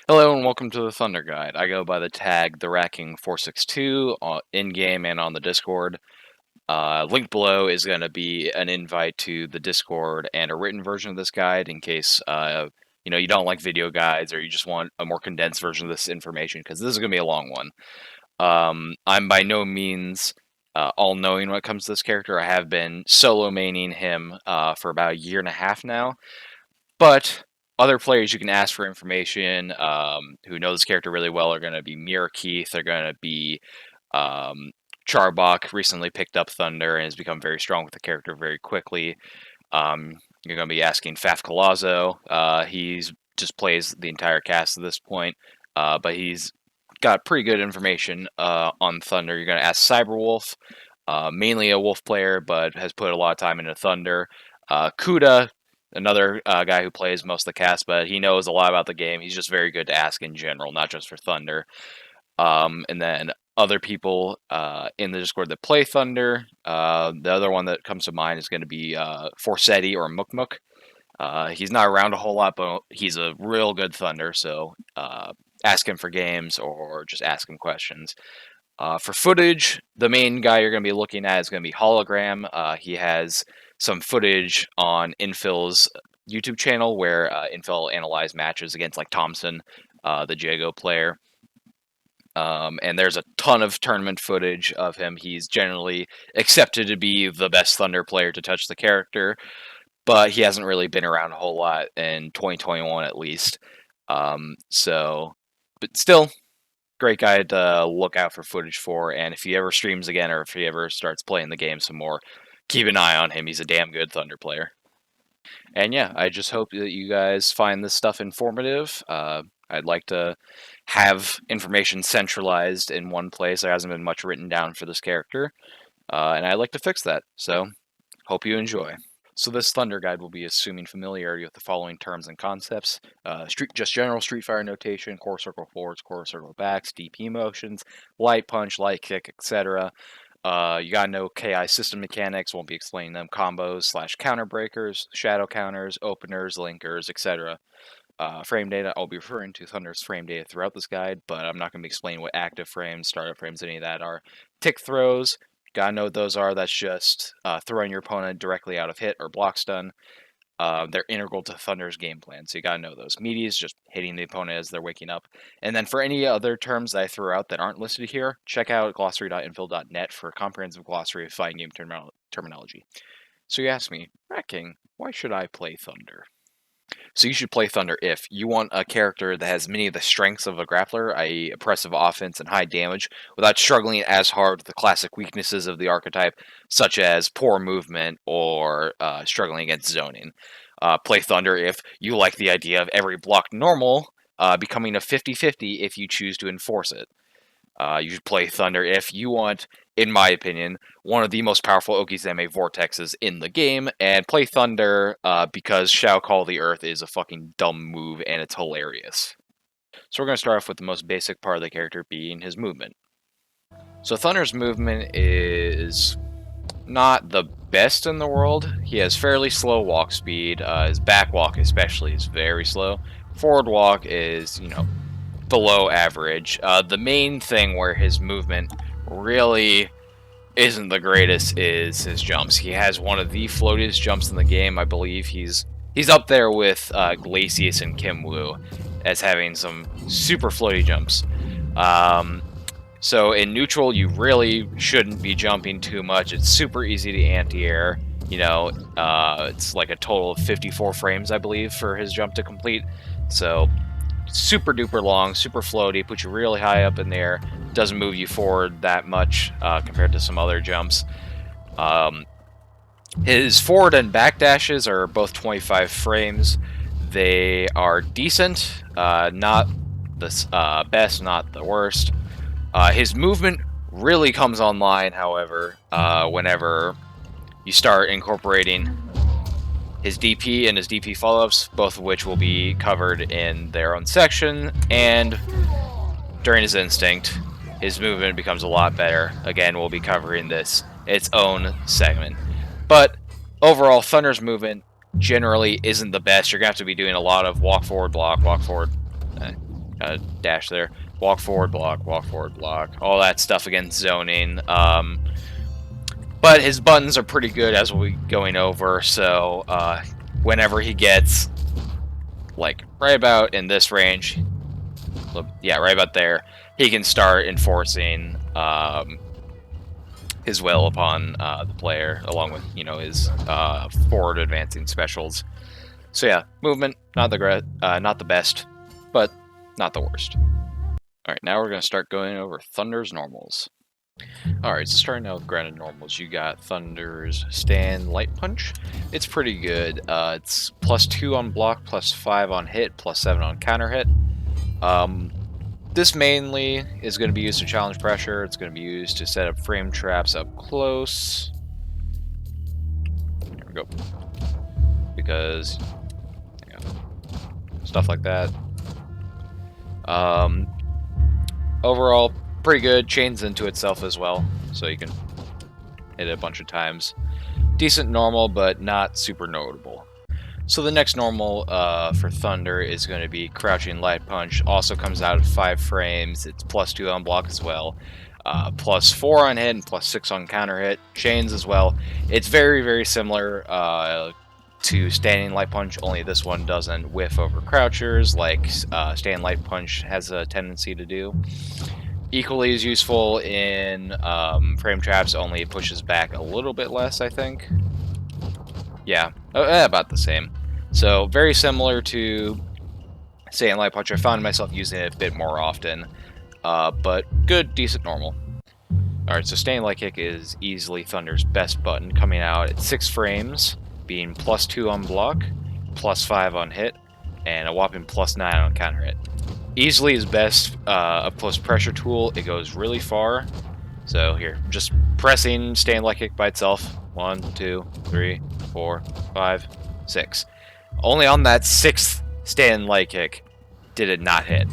Hello and welcome to the Thunder Guide. I go by the tag TheRacking462 in-game and on the Discord. Link below is going to be an invite to the Discord and a written version of this guide in case you don't like video guides or you just want a more condensed version of this information, because this is going to be a long one. I'm by no means all-knowing when it comes to this character. I have been solo maining him for about a year and a half now. But other players you can ask for information who know this character really well are going to be Mirror Keith. They're going to be Charbok, recently picked up Thunder and has become very strong with the character very quickly. You're going to be asking Faf Colazo. He's just plays the entire cast at this point, but he's got pretty good information on Thunder. You're going to ask Cyberwolf, mainly a Wolf player, but has put a lot of time into Thunder. Kuda, another guy who plays most of the cast, but he knows a lot about the game. He's just very good to ask in general, not just for Thunder. And then other people in the Discord that play Thunder. The other one that comes to mind is going to be Forsetti or Mukmuk. He's not around a whole lot, but he's a real good Thunder, so ask him for games or just ask him questions. For footage, the main guy you're going to be looking at is going to be Hologram. He has some footage on Infill's YouTube channel where Infill analyzed matches against like Thompson, the Jago player. And there's a ton of tournament footage of him. He's generally accepted to be the best Thunder player to touch the character, but he hasn't really been around a whole lot in 2021 at least. But still, great guy to look out for footage for, and if he ever streams again or if he ever starts playing the game some more, keep an eye on him. He's a damn good Thunder player. And yeah, I just hope that you guys find this stuff informative. I'd like to have information centralized in one place. There hasn't been much written down for this character, and I'd like to fix that. So, hope you enjoy. So this Thunder Guide will be assuming familiarity with the following terms and concepts: just general Street Fighter notation, core circle forwards, core circle backs, DP motions, light punch, light kick, etc. You gotta know KI system mechanics. Won't be explaining them. Combos / counter breakers, shadow counters, openers, linkers, etc. Frame data, I'll be referring to Thunder's frame data throughout this guide, but I'm not going to be explaining what active frames, startup frames, any of that are. Tick throws, gotta know what those are. That's just throwing your opponent directly out of hit or block stun. They're integral to Thunder's game plan, so you gotta know those. Meaties, just hitting the opponent as they're waking up. And then for any other terms that I threw out that aren't listed here, check out glossary.infill.net for a comprehensive glossary of fighting game terminology. So you ask me, Rat King, why should I play Thunder? So you should play Thunder if you want a character that has many of the strengths of a grappler, i.e. oppressive offense and high damage, without struggling as hard with the classic weaknesses of the archetype, such as poor movement or struggling against zoning. Play Thunder if you like the idea of every block normal becoming a 50-50 if you choose to enforce it. You should play Thunder if you want, in my opinion, one of the most powerful Okizeme vortexes in the game, and play Thunder because Shao Call the Earth is a fucking dumb move and it's hilarious. So we're going to start off with the most basic part of the character being his movement. So Thunder's movement is not the best in the world. He has fairly slow walk speed. His back walk especially is very slow. Forward walk is, below average. The main thing where his movement really isn't the greatest is his jumps. He has one of the floatiest jumps in the game. I believe he's up there with Glacius and Kim Woo as having some super floaty jumps. So in neutral, you really shouldn't be jumping too much. It's super easy to anti-air. It's like a total of 54 frames, I believe, for his jump to complete. So super duper long, super floaty, puts you really high up in the air, doesn't move you forward that much compared to some other jumps. His forward and back dashes are both 25 frames. They are decent, not the best, not the worst. His movement really comes online, however, whenever you start incorporating his DP and his DP follow-ups, both of which will be covered in their own section, and during his instinct, his movement becomes a lot better. Again, we'll be covering this its own segment. But overall, Thunder's movement generally isn't the best. You're going to have to be doing a lot of walk forward, block, walk forward. dash there. Walk forward block, all that stuff against zoning. But his buttons are pretty good as we'll be going over, so whenever he gets like right about in this range, yeah, right about there, he can start enforcing his will upon the player, along with his forward advancing specials. So yeah, movement not the best, but not the worst. All right, now we're gonna start going over Thunder's normals. Alright, so starting out with grounded normals, you got Thunder's Stand Light Punch. It's pretty good. It's +2 on block, +5 on hit, +7 on counter hit. This mainly is going to be used to challenge pressure. It's going to be used to set up frame traps up close. There we go. Because stuff like that. Overall, pretty good. Chains into itself as well, so you can hit it a bunch of times. Decent normal, but not super notable. So the next normal for Thunder is going to be Crouching Light Punch. Also comes out at 5 frames. It's +2 on block as well. +4 on hit and +6 on counter hit. Chains as well. It's very, very similar to Standing Light Punch, only this one doesn't whiff over crouchers like Standing Light Punch has a tendency to do. Equally as useful in frame traps, only it pushes back a little bit less, I think. Yeah, about the same. So very similar to Standing Light Punch. I found myself using it a bit more often, but good, decent normal. Alright, so Standing Light Kick is easily Thunder's best button, coming out at 6 frames, being +2 on block, +5 on hit, and a whopping +9 on counter hit. Easily his best up-close pressure tool. It goes really far. So here, just pressing Standing Light Kick by itself. 1, 2, 3, 4, 5, 6. Only on that 6th Standing Light Kick did it not hit.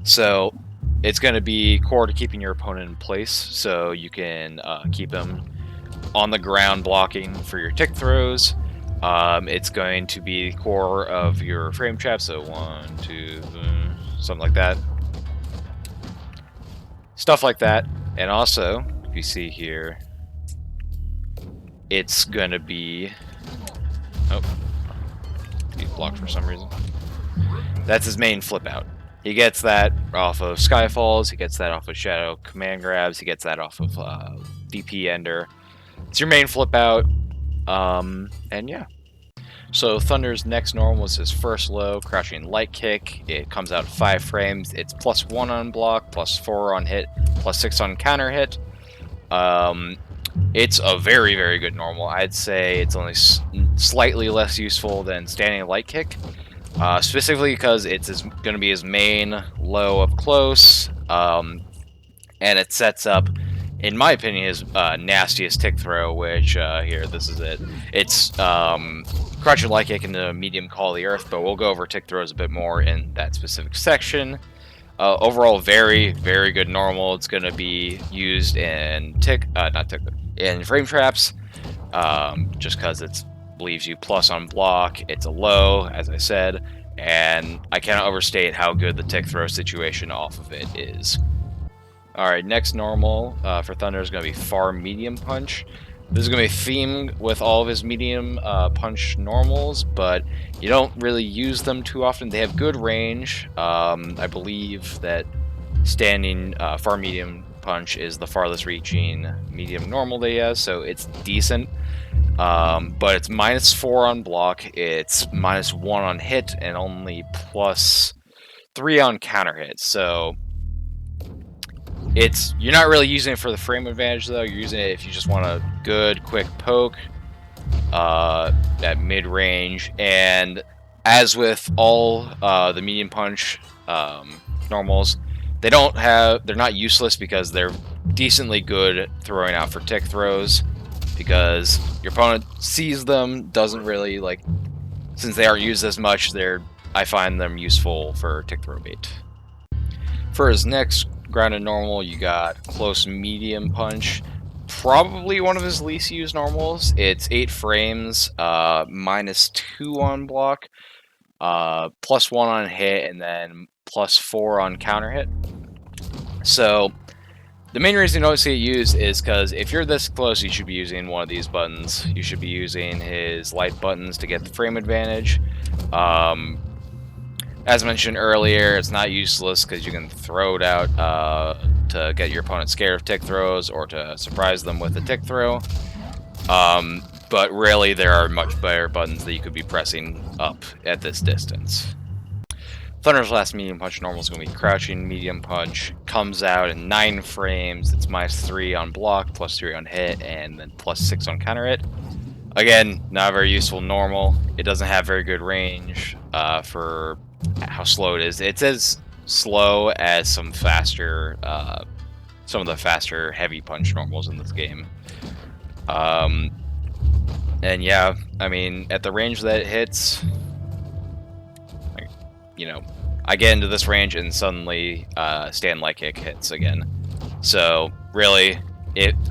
So it's going to be core to keeping your opponent in place, so you can keep him on the ground blocking for your tick throws. It's going to be core of your frame trap, so 1, 2, something like that. Stuff like that. And also, if you see here, it's going to be... Oh, he's blocked for some reason. That's his main flip out. He gets that off of Skyfalls, he gets that off of Shadow Command Grabs, he gets that off of DP Ender. It's your main flip out, and yeah. So Thunder's next normal was his first low, Crouching Light Kick. It comes out 5 frames. It's +1 on block, +4 on hit, +6 on counter hit. It's a very, very good normal. I'd say it's only slightly less useful than Standing Light Kick, specifically because it's going to be his main low up close, and it sets up, in my opinion, his nastiest tick throw, which, here, this is it. It's Crouching Light Kick into medium Call of the Earth, but we'll go over tick throws a bit more in that specific section. Overall, very, very good normal. It's going to be used in in frame traps, just because it leaves you plus on block. It's a low, as I said, and I cannot overstate how good the tick throw situation off of it is. Alright, next normal for Thunder is going to be Far Medium Punch. This is going to be themed with all of his medium punch normals, but you don't really use them too often. They have good range. I believe that standing Far Medium Punch is the farthest reaching medium normal that he has, so it's decent. But it's -4 on block, it's -1 on hit, and only +3 on counter hit. So you're not really using it for the frame advantage, though. You're using it if you just want a good, quick poke at mid-range. And as with all the medium punch normals, they're not useless because they're decently good throwing out for tick throws. Because your opponent sees them, doesn't really since they aren't used as much, I find them useful for tick throw bait. For his next grounded normal, you got Close Medium Punch. Probably one of his least used normals. It's 8 frames, -2 on block, +1 on hit, and then +4 on counter hit. So the main reason you don't see it used is because if you're this close, you should be using one of these buttons. You should be using his light buttons to get the frame advantage. As mentioned earlier, it's not useless because you can throw it out to get your opponent scared of tick throws or to surprise them with a tick throw. But really, there are much better buttons that you could be pressing up at this distance. Thunder's last medium punch normal is going to be crouching medium punch. Comes out in 9 frames. It's -3 on block, +3 on hit, and then +6 on counter hit. Again, not very useful normal. It doesn't have very good range for how slow it is. It's as slow as some of the faster heavy punch normals in this game. And yeah, I mean, at the range that it hits, I get into this range and suddenly stand light kick hits again. So really,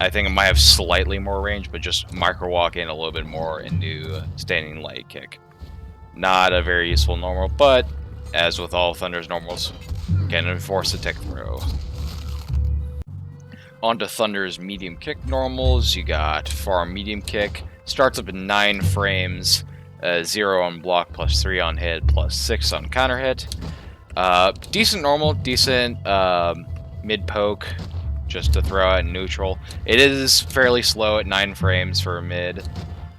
I think it might have slightly more range, but just micro walk in a little bit more into standing light kick. Not a very useful normal, but as with all Thunder's normals, can enforce a tick throw. Onto Thunder's medium kick normals, you got far medium kick. Starts up in 9 frames, 0 on block, +3 on hit, +6 on counter hit. Decent normal, decent mid poke, just to throw out in neutral. It is fairly slow at 9 frames for a mid,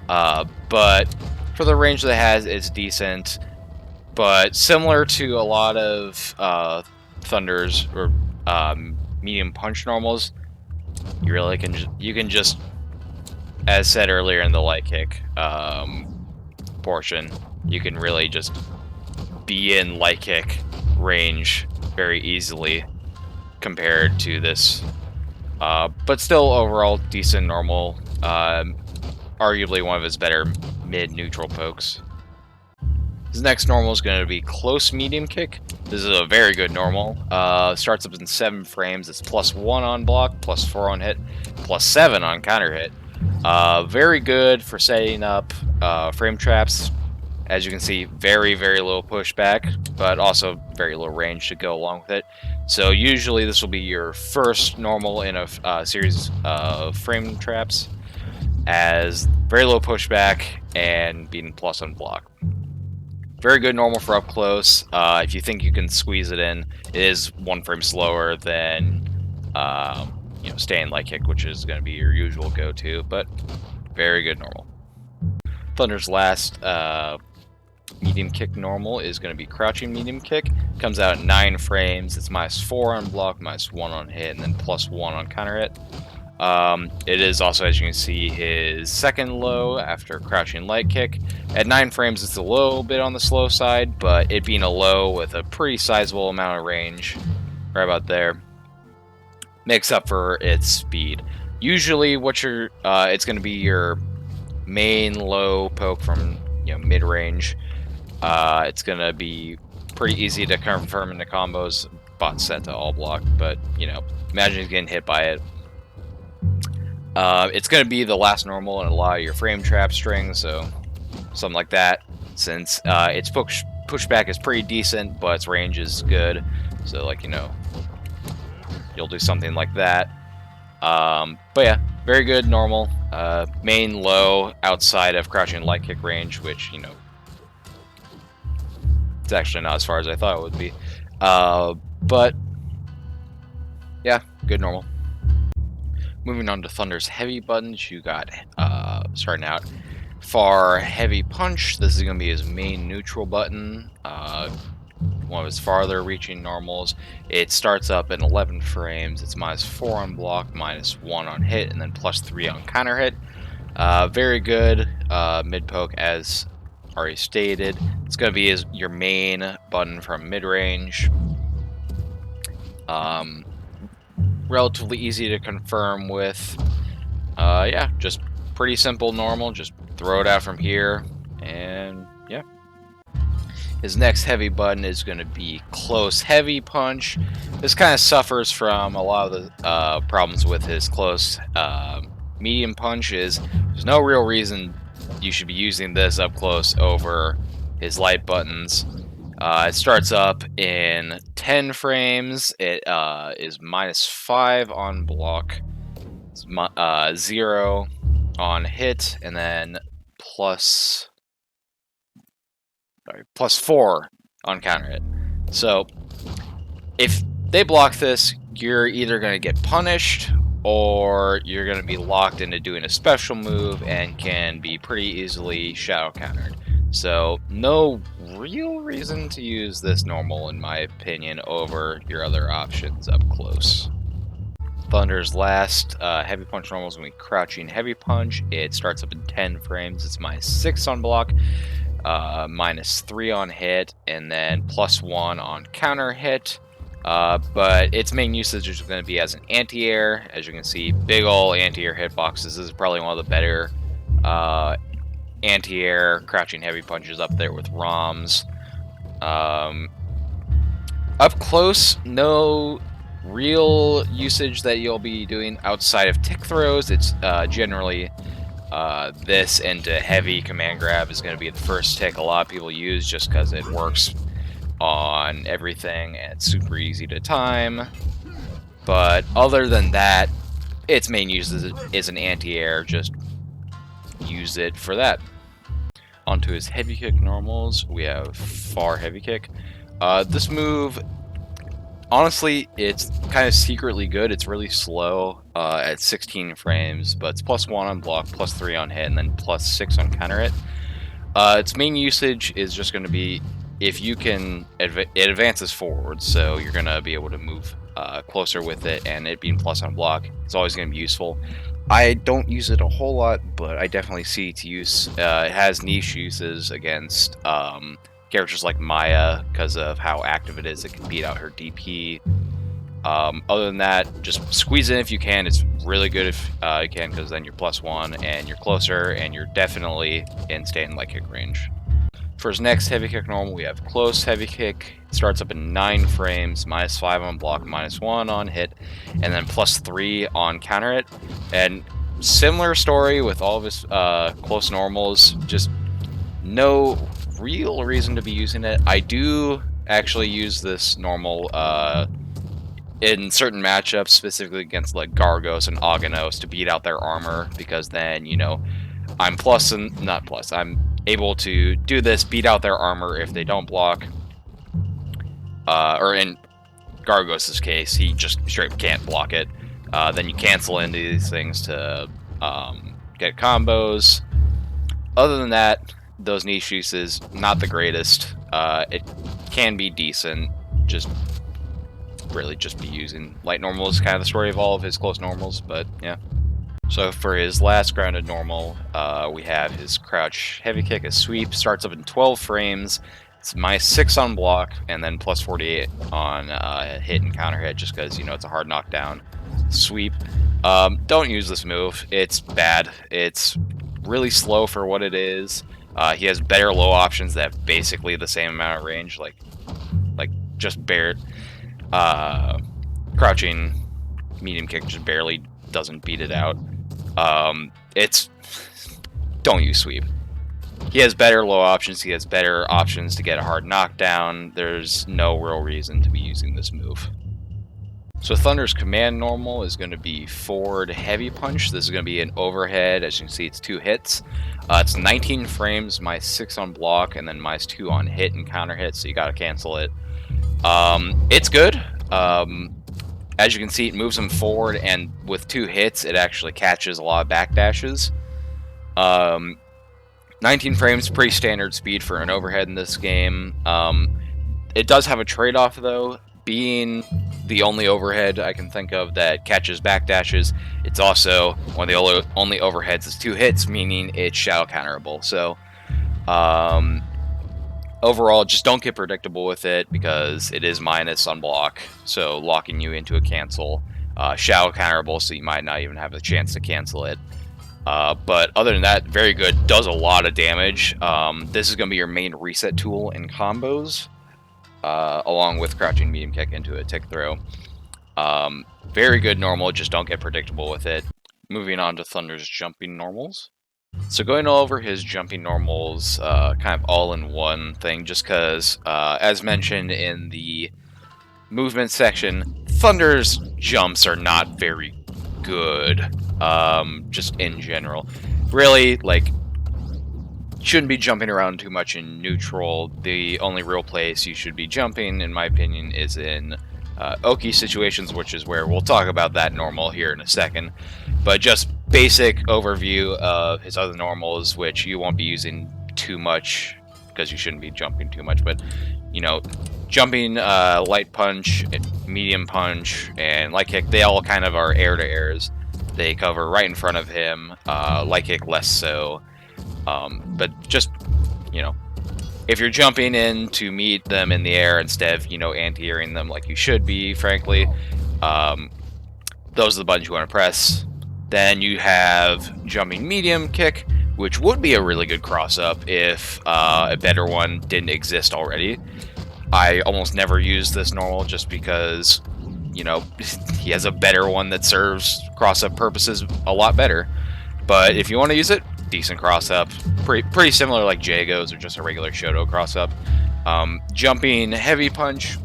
but for the range that it has, it's decent. But similar to a lot of Thunder's or medium punch normals, you really can just, as said earlier in the light kick portion, you can really just be in light kick range very easily compared to this. But still, overall, decent normal. Arguably one of his better mid-neutral pokes. His next normal is going to be close medium kick. This is a very good normal. Starts up in 7 frames. It's +1 on block, +4 on hit, +7 on counter hit. Very good for setting up frame traps. As you can see, very, very little pushback, but also very little range to go along with it. So usually this will be your first normal in a series of frame traps, as very low pushback and being plus on block. Very good normal for up close. If you think you can squeeze it in, it is 1 frame slower than staying light kick, which is going to be your usual go-to, but very good normal. Thunder's last medium kick normal is going to be crouching medium kick. Comes out at 9 frames. It's -4 on block, -1 on hit, and then +1 on counter hit. It is also, as you can see, his second low after crouching light kick. At 9 frames, it's a little bit on the slow side, but it being a low with a pretty sizable amount of range, right about there, makes up for its speed. Usually, it's going to be your main low poke from mid-range. It's going to be pretty easy to confirm into combos, bot set to all block, but imagine he's getting hit by it. It's going to be the last normal in a lot of your frame trap strings, so something like that. Since its pushback is pretty decent, but its range is good, so you'll do something like that. But yeah, very good normal. Main low outside of crouching light kick range, which it's actually not as far as I thought it would be. But yeah, good normal. Moving on to Thunder's heavy buttons, you got starting out far heavy punch. This is going to be his main neutral button. One of his farther reaching normals. It starts up in 11 frames. It's -4 on block, -1 on hit, and then +3 on counter hit. Very good mid poke, as already stated. It's going to be your main button from mid range. Relatively easy to confirm with. Yeah, just pretty simple normal. Just throw it out from here, and yeah. His next heavy button is going to be close heavy punch. This kind of suffers from a lot of the problems with his close medium punch. There's no real reason you should be using this up close over his light buttons. It starts up in 10 frames. It is -5 on block, 0 on hit, and then +4 on counter hit. So if they block this, you're either going to get punished or you're going to be locked into doing a special move and can be pretty easily shadow countered. So no real reason to use this normal, in my opinion, over your other options up close. Thunder's last heavy punch normal is going to be crouching heavy punch. It starts up in 10 frames. It's -6 on block, -3 on hit, and then +1 on counter hit. But its main usage is going to be as an anti-air. As you can see, big ol' anti-air hitboxes. This is probably one of the better anti-air crouching heavy punches up there with ROMs. Up close, no real usage that you'll be doing outside of tick throws. It's generally this into heavy command grab is going to be the first tick a lot of people use just because it works on everything and it's super easy to time. But other than that, its main use is an anti-air. Just use it for that. Onto his heavy kick normals, we have far heavy kick. This move, honestly, it's kind of secretly good. It's really slow at 16 frames, but it's +1 on block, +3 on hit, and then +6 on counter hit. Its main usage is just going to be if you can, it advances forward, so you're going to be able to move closer with it, and it being + on block, it's always going to be useful. I don't use it a whole lot, but I definitely see its use. It has niche uses against characters like Maya because of how active it is. It can beat out her DP. Other than that, just squeeze in if you can. It's really good if you can, because then you're +1 and you're closer, and you're definitely in stand light kick range. For his next heavy kick normal, we have close heavy kick. It starts up in 9 frames, -5 on block, -1 on hit, and then +3 on counter hit. And similar story with all of his close normals, just no real reason to be using it. I do actually use this normal in certain matchups, specifically against like Gargos and Aganos, to beat out their armor, because then, you know, I'm able to do this, beat out their armor if they don't block. Or in Gargos' case, he just straight can't block it. Then you cancel into these things to get combos. Other than that, those niche uses, not the greatest. It can be decent, just really just be using light normals, kind of the story of all of his close normals, but yeah. So for his last grounded normal, we have his crouch heavy kick, a sweep, starts up in 12 frames. It's -6 on block, and then +48 on hit and counter hit, just because, you know, it's a hard knockdown sweep. Don't use this move. It's bad. It's really slow for what it is. He has better low options that have basically the same amount of range, like just bare crouching medium kick just barely doesn't beat it out. Don't use sweep. He has better low options. He has better options to get a hard knockdown. There's no real reason to be using this move. So Thunder's command normal is going to be forward heavy punch. This is going to be an overhead. As you can see, it's 2 hits. It's 19 frames, -6 on block, and then -2 on hit and counter hit, so you got to cancel it. It's good. As you can see, it moves him forward, and with 2 hits, it actually catches a lot of backdashes. 19 frames, pretty standard speed for an overhead in this game. It does have a trade-off, though. Being the only overhead I can think of that catches backdashes, it's also one of the only overheads that's 2 hits, meaning it's shadow counterable. So, overall, just don't get predictable with it, because it is minus on block, so locking you into a cancel. Shadow counterable, so you might not even have a chance to cancel it. But other than that, very good. Does a lot of damage. This is going to be your main reset tool in combos, along with crouching medium kick into a tick throw. Very good normal, just don't get predictable with it. Moving on to Thunder's jumping normals. So going over his jumping normals, kind of all in one thing, just because, as mentioned in the movement section, Thunder's jumps are not very good, just in general. Really, like, shouldn't be jumping around too much in neutral. The only real place you should be jumping, in my opinion, is in Oki situations, which is where we'll talk about that normal here in a second. But just basic overview of his other normals, which you won't be using too much because you shouldn't be jumping too much. But, you know, jumping, light punch, medium punch, and light kick, they all kind of are air-to-airs. They cover right in front of him, light kick less so. But just, you know, if you're jumping in to meet them in the air instead of, you know, anti-airing them like you should be, frankly, those are the buttons you want to press. Then you have jumping medium kick, which would be a really good cross-up if a better one didn't exist already. I almost never use this normal just because, you know, he has a better one that serves cross-up purposes a lot better. But if you want to use it, decent cross-up. Pretty similar like Jago's or just a regular Shoto cross-up. Jumping heavy punch,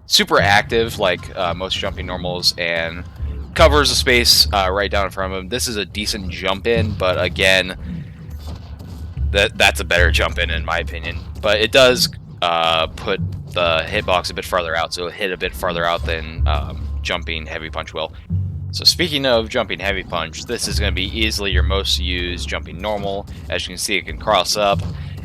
super active like most jumping normals, and covers a space right down in front of him. This is a decent jump in, but again, that's a better jump in my opinion. But it does put the hitbox a bit farther out, so it'll hit a bit farther out than jumping heavy punch will. So speaking of jumping heavy punch, this is going to be easily your most used jumping normal. As you can see, it can cross up.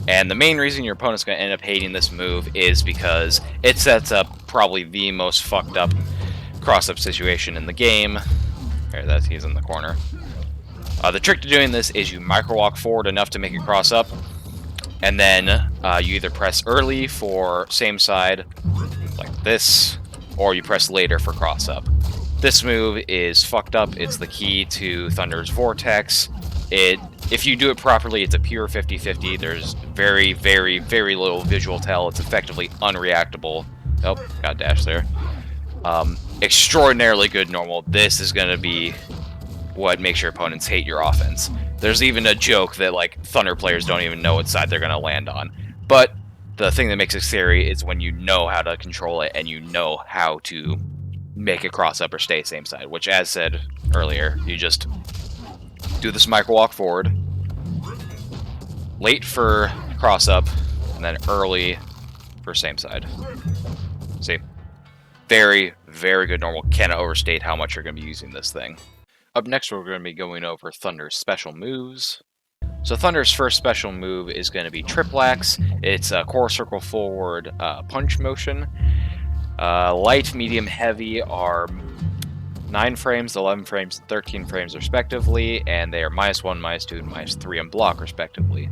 And the main reason your opponent's going to end up hating this move is because it sets up probably the most fucked up cross-up situation in the game. There, he's in the corner. The trick to doing this is you micro-walk forward enough to make it cross up, and then you either press early for same side, like this, or you press later for cross-up. This move is fucked up. It's the key to Thunder's Vortex. If you do it properly, it's a pure 50-50. There's very, very, very little visual tell. It's effectively unreactable. Oh, got dash there. Extraordinarily good normal. This is going to be what makes your opponents hate your offense. There's even a joke that, like, Thunder players don't even know what side they're going to land on. But the thing that makes it scary is when you know how to control it and you know how to make it cross up or stay same side, which, as said earlier, you just do this micro walk forward, late for cross up, and then early for same side. See? Very, very good normal. Cannot overstate how much you're going to be using this thing. Up next, we're going to be going over Thunder's special moves. So Thunder's first special move is going to be Triplax. It's a core circle forward punch motion. Light, medium, heavy are 9 frames, 11 frames, and 13 frames respectively, and they are -1, -2, and -3 on block respectively.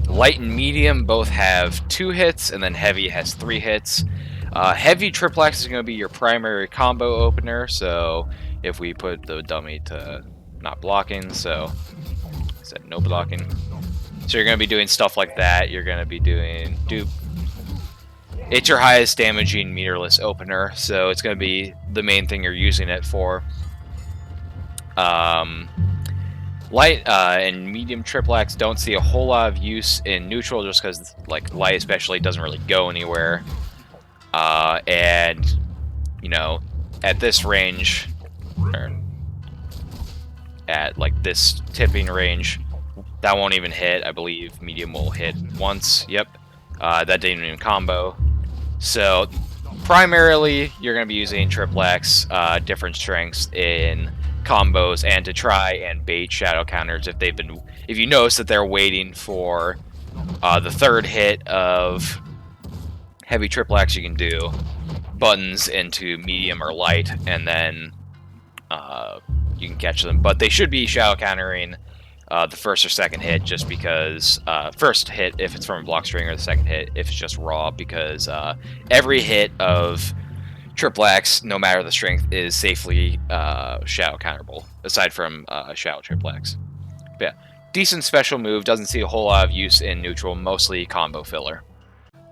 Light and medium both have 2 hits, and then heavy has 3 hits. Heavy Triplax is going to be your primary combo opener, so if we put the dummy to not blocking, so I said no blocking. So you're going to be doing stuff like that. You're going to be doing it's your highest damaging meterless opener, so it's going to be the main thing you're using it for. Light and medium Triplax don't see a whole lot of use in neutral, just because, like, light especially doesn't really go anywhere. And, you know, at this range, or at, like, this tipping range, that won't even hit. I believe medium will hit once. Yep. That didn't even combo. So, primarily, you're going to be using Triplax, different strengths in combos, and to try and bait shadow counters if you notice that they're waiting for the third hit of heavy Triplax, you can do buttons into medium or light, and then you can catch them. But they should be shadow countering the first or second hit, just because first hit if it's from a block string, or the second hit if it's just raw, because every hit of Triplax, no matter the strength, is safely shadow counterable, aside from shadow Triplax. But yeah, decent special move, doesn't see a whole lot of use in neutral, mostly combo filler.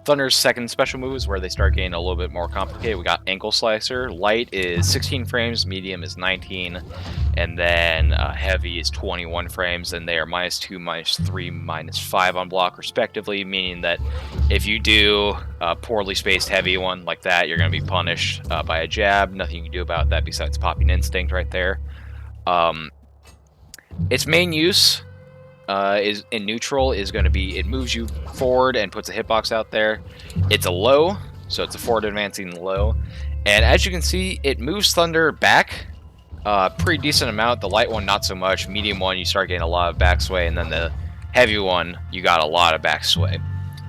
Thunder's second special move is where they start getting a little bit more complicated. We got Ankle Slicer. Light is 16 frames, medium is 19, and then heavy is 21 frames, and they are -2, -3, -5 on block respectively, meaning that if you do a poorly spaced heavy one like that, you're going to be punished by a jab. Nothing you can do about that besides popping instinct right there. Its main use is in neutral is going to be it moves you forward and puts a hitbox out there. It's a low, so it's a forward advancing low, and as you can see, it moves Thunder back pretty decent amount. The light one not so much. Medium one you start getting a lot of backsway, and then the heavy one you got a lot of backsway.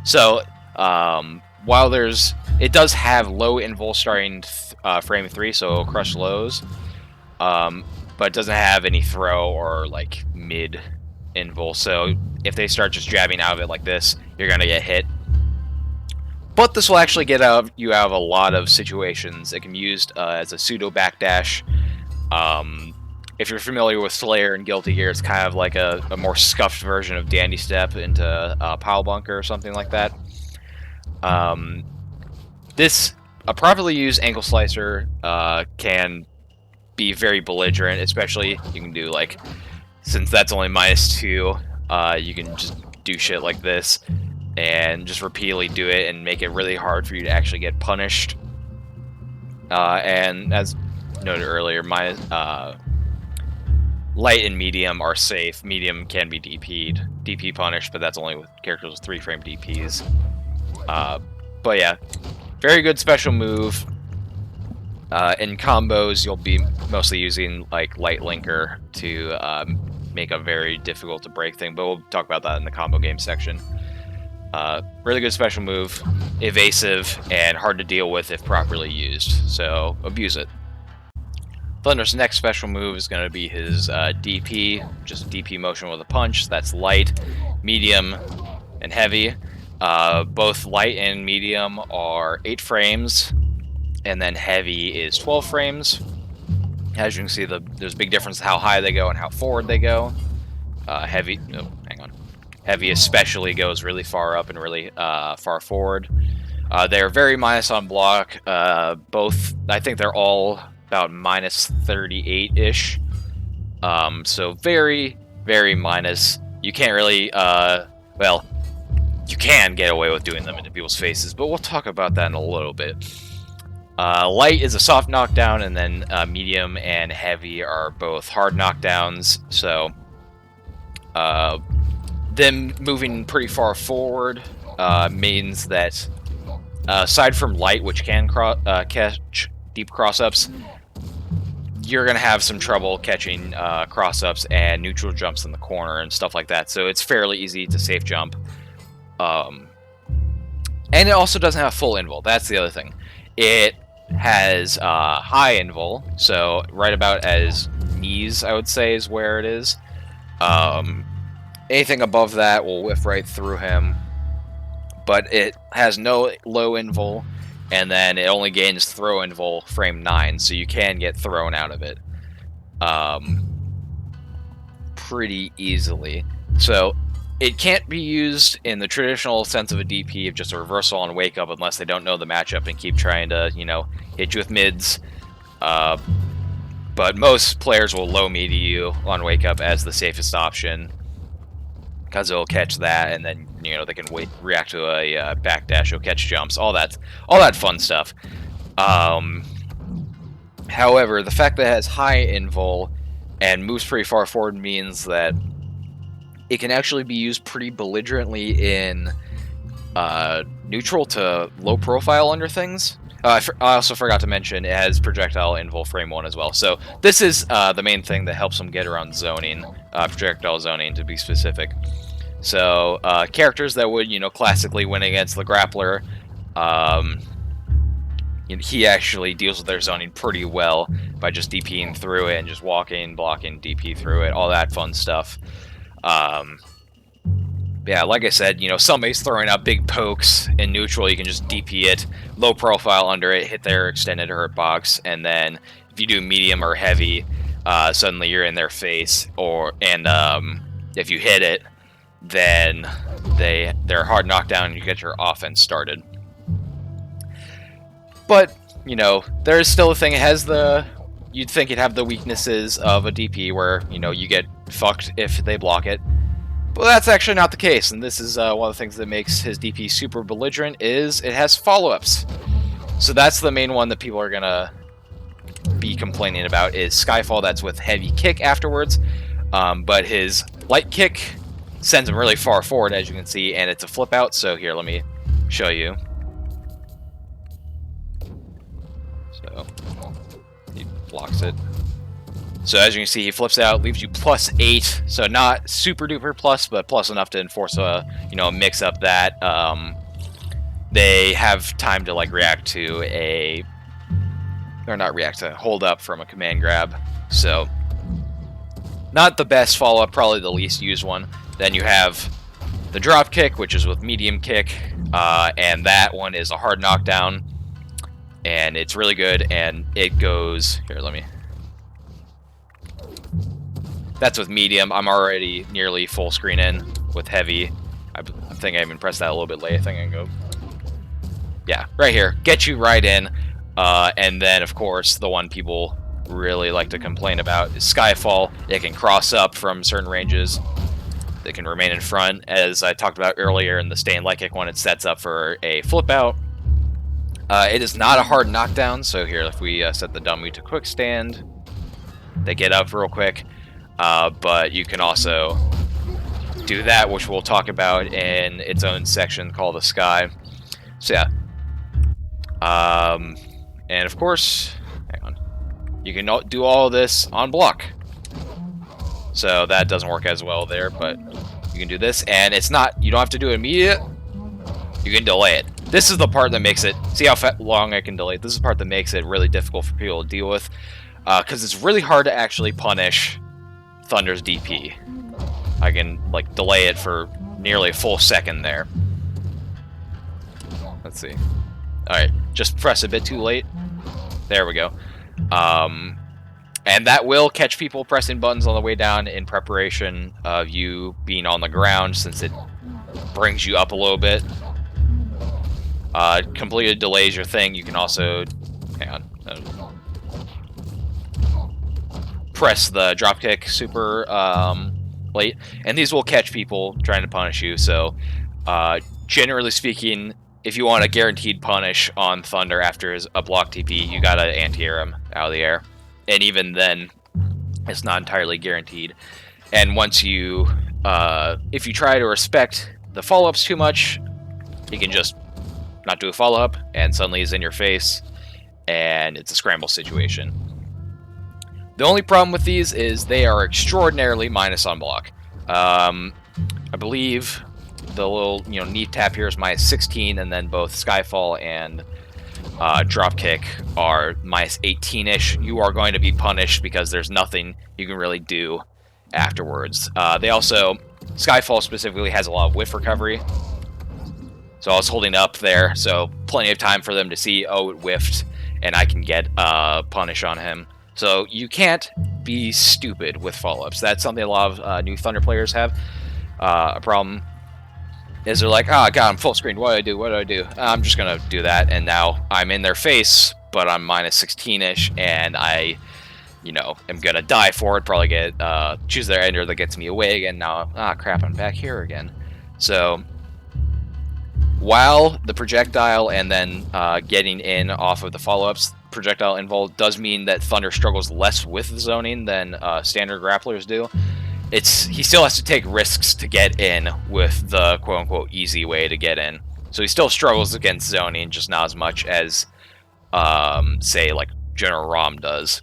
So while it does have low invul starting frame 3, so it'll crush lows, but it doesn't have any throw or like mid invul, so if they start just jabbing out of it like this, you're gonna get hit. But this will actually get you out of a lot of situations. It can be used as a pseudo backdash. If you're familiar with Slayer and Guilty Gear, it's kind of like a more scuffed version of Dandy Step into Pile Bunker or something like that. A properly used ankle slicer can be very belligerent, especially you can do like, since that's only -2, you can just do shit like this and just repeatedly do it and make it really hard for you to actually get punished. And as noted earlier, my light and medium are safe. Medium can be DP punished, but that's only with characters with 3-frame DPs. But yeah, very good special move. In combos, you'll be mostly using like light linker to make a very difficult to break thing, but we'll talk about that in the combo game section. Really good special move, evasive, and hard to deal with if properly used, so abuse it. Thunder's next special move is going to be his DP, just DP motion with a punch. That's light, medium, and heavy. Both light and medium are 8 frames, and then heavy is 12 frames. As you can see, there's a big difference how high they go and how forward they go. Heavy especially goes really far up and really far forward. They're very minus on block. Both, I think they're all about -38-ish. So very, very minus. You can't really, well, you can get away with doing them into people's faces, but we'll talk about that in a little bit. Light is a soft knockdown, and then medium and heavy are both hard knockdowns, so them moving pretty far forward means that aside from light, which can catch deep cross-ups, you're going to have some trouble catching cross-ups and neutral jumps in the corner and stuff like that, so it's fairly easy to safe jump. And it also doesn't have full invul. That's the other thing. It has high invul, so right about as knees, I would say, is where it is. Anything above that will whiff right through him, but it has no low invul, and then it only gains throw invul frame 9, so you can get thrown out of it pretty easily. So it can't be used in the traditional sense of a DP of just a reversal on wake up unless they don't know the matchup and keep trying to, you know, hit you with mids. But most players will low media you on wake up as the safest option because it'll catch that, and then, you know, they can react to a backdash, it'll catch jumps, all that fun stuff. However, the fact that it has high invul and moves pretty far forward means that it can actually be used pretty belligerently in neutral to low profile under things. I also forgot to mention it has projectile invul frame 1 as well. So this is the main thing that helps them get around zoning, projectile zoning to be specific. So characters that would, you know, classically win against the grappler, he actually deals with their zoning pretty well by just DPing through it and just walking, blocking, DP through it, all that fun stuff. Yeah, like I said, you know, somebody's throwing out big pokes in neutral, you can just DP it, low profile under it, hit their extended hurt box, and then if you do medium or heavy, suddenly you're in their face, and if you hit it, then they're hard knockdown and you get your offense started. But, you know, there's still a thing, it has the you'd think it'd have the weaknesses of a DP where, you know, you get fucked if they block it. But that's actually not the case, and this is one of the things that makes his DP super belligerent is it has follow-ups. So that's the main one that people are gonna be complaining about is Skyfall. That's with heavy kick afterwards, but his light kick sends him really far forward, as you can see, and it's a flip out. So here, let me show you. So he blocks it. So as you can see, he flips out, leaves you +8. So not super duper plus, but plus enough to enforce a, you know, mix up that. They have time to like react to a, or not react to, hold up from a command grab. So not the best follow up, probably the least used one. Then you have the drop kick, which is with medium kick, and that one is a hard knockdown, and it's really good. And it goes here. Let me. That's with medium. I'm already nearly full screen in with heavy. I think I even pressed that a little bit late. I think I can go. Yeah, right here. Get you right in. And then, of course, the one people really like to complain about is Skyfall. It can cross up from certain ranges. It can remain in front. As I talked about earlier in the stay and light kick one, it sets up for a flip out. It is not a hard knockdown. So here, if we set the dummy to quick stand, they get up real quick. But you can also do that, which we'll talk about in its own section called the Sky. So yeah. And of course, hang on. You can do all this on block. So that doesn't work as well there, but you can do this. And it's not, you don't have to do it immediate. You can delay it. This is the part that makes it, see how long I can delay it? This is the part that makes it really difficult for people to deal with. Because it's really hard to actually punish Thunder's DP. I can like delay it for nearly a full second there. Let's see. Alright, just press a bit too late. There we go. And that will catch people pressing buttons on the way down in preparation of you being on the ground, since it brings you up a little bit. Completed delays your thing. You can also, hang on, press the dropkick super late, and these will catch people trying to punish you. So generally speaking, if you want a guaranteed punish on Thunder after a block TP, you gotta anti-air him out of the air, and even then it's not entirely guaranteed. And once you if you try to respect the follow-ups too much, you can just not do a follow-up and suddenly he's in your face and it's a scramble situation. The only problem with these is they are extraordinarily minus on block. I believe the little, you know, knee tap here is -16, and then both Skyfall and Dropkick are -18-ish. You are going to be punished because there's nothing you can really do afterwards. They also, Skyfall specifically has a lot of whiff recovery. So I was holding up there, so plenty of time for them to see, oh, it whiffed, and I can get punish on him. So you can't be stupid with follow-ups. That's something a lot of new Thunder players have. A problem is they're like, oh, God, I'm full screen. What do I do? What do I do? I'm just going to do that, and now I'm in their face, but I'm -16-ish, and I, you know, am going to die for it, probably get, choose their ender that gets me away again. Now, crap, I'm back here again. So while the projectile and then getting in off of the follow-ups, projectile involved does mean that Thunder struggles less with zoning than standard grapplers do. He still has to take risks to get in with the quote-unquote easy way to get in. So he still struggles against zoning, just not as much as, say, like General Rom does.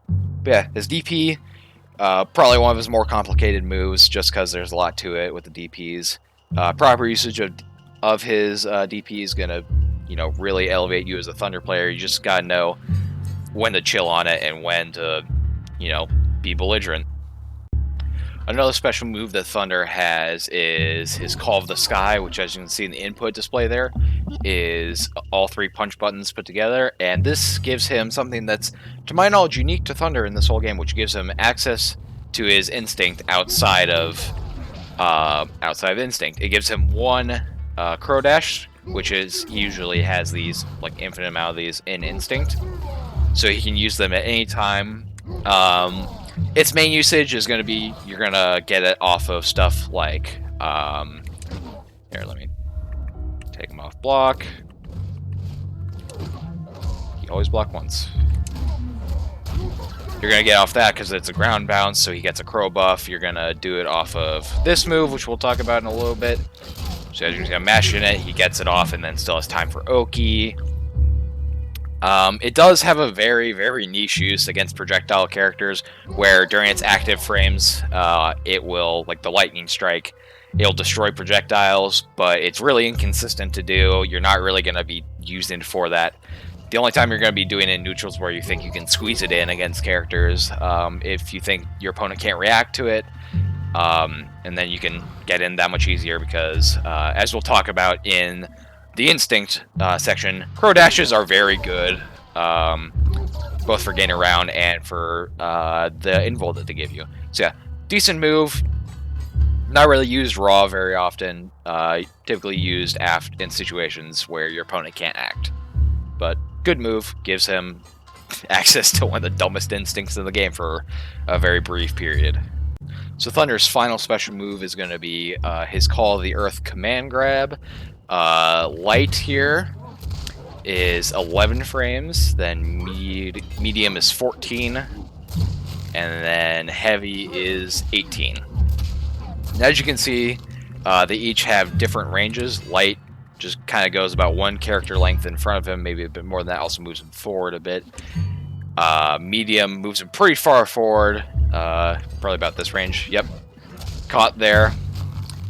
But yeah, his DP, probably one of his more complicated moves, just because there's a lot to it with the DPs. Proper usage of his DP is going to, you know, really elevate you as a Thunder player. You just gotta know when to chill on it and when to, you know, be belligerent. Another special move that Thunder has is his Call of the Sky, which, as you can see in the input display there, is all 3 punch buttons put together, and this gives him something that's, to my knowledge, unique to Thunder in this whole game, which gives him access to his instinct outside of instinct. It gives him one Crow Dash, which is usually has these like infinite amount of these in instinct, so he can use them at any time. Its main usage is going to be, you're going to get it off of stuff like, here, let me take him off block. He always block once. You're going to get off that because it's a ground bounce, so he gets a crow buff. You're going to do it off of this move, which we'll talk about in a little bit. So as you're going to mash in it, he gets it off and then still has time for Oki. It does have a very, very niche use against projectile characters, where during its active frames, it will, like the lightning strike, it'll destroy projectiles, but it's really inconsistent to do. You're not really going to be using it for that. The only time you're going to be doing it in neutrals where you think you can squeeze it in against characters, if you think your opponent can't react to it, and then you can get in that much easier because, as we'll talk about in the Instinct section, Crow Dashes are very good, both for gaining around and for the invul that they give you. So yeah, decent move. Not really used raw very often, typically used aft in situations where your opponent can't act. But good move, gives him access to one of the dumbest instincts in the game for a very brief period. So Thunder's final special move is going to be his Call of the Earth command grab. Light here is 11 frames, then medium is 14, and then heavy is 18. As you can see, they each have different ranges. Light just kind of goes about one character length in front of him, maybe a bit more than that, also moves him forward a bit. Medium moves him pretty far forward, probably about this range. Yep, caught there.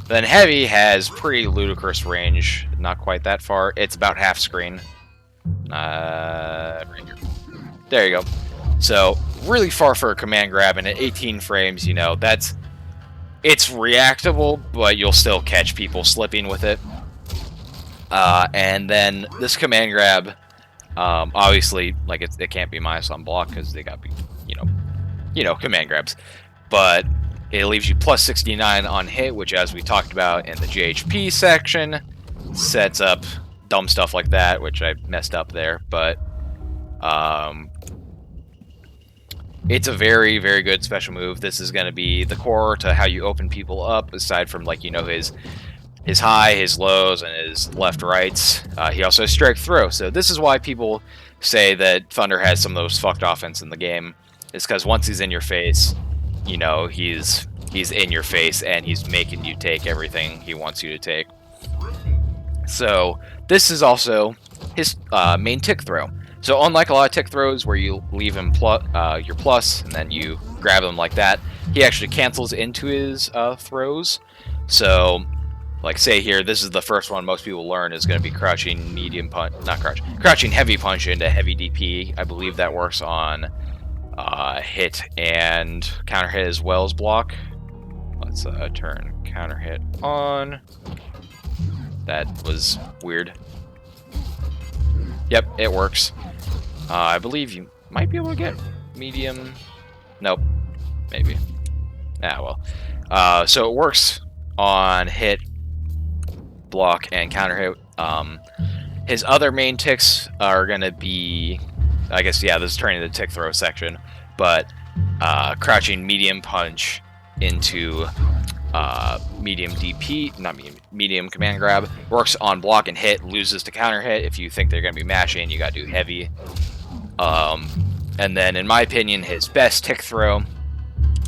Then heavy has pretty ludicrous range, not quite that far. It's about half screen. Right here. There you go. So really far for a command grab, and at 18 frames, you know, it's reactable, but you'll still catch people slipping with it. And then this command grab, obviously, like it can't be minus on block because they got to be, you know, command grabs. But it leaves you plus 69 on hit, which, as we talked about in the GHP section, sets up dumb stuff like that, which I messed up there. But it's a very, very good special move. This is going to be the core to how you open people up, aside from, like, you know, his high, his lows, and his left-rights. He also has strike throw, so this is why people say that Thunder has some of those fucked offense in the game. It's because once he's in your face, you know, he's in your face, and he's making you take everything he wants you to take. So this is also his main tick throw. So unlike a lot of tick throws where you leave him your plus, and then you grab him like that, he actually cancels into his throws. So, like, say here, this is the first one most people learn is going to be crouching medium punch, crouching heavy punch into heavy DP. I believe that works on hit and counter hit as well as block. Let's turn counter hit on. That was weird. Yep, it works. I believe you might be able to get medium. Nope, maybe. Ah, well. So it works on hit, block, and counter hit. His other main ticks are going to be, I guess, yeah, this is turning the tick throw section, but crouching medium punch into medium DP, not medium command grab, works on block and hit, loses to counter hit. If you think they're going to be mashing, you got to do heavy. And then, in my opinion, his best tick throw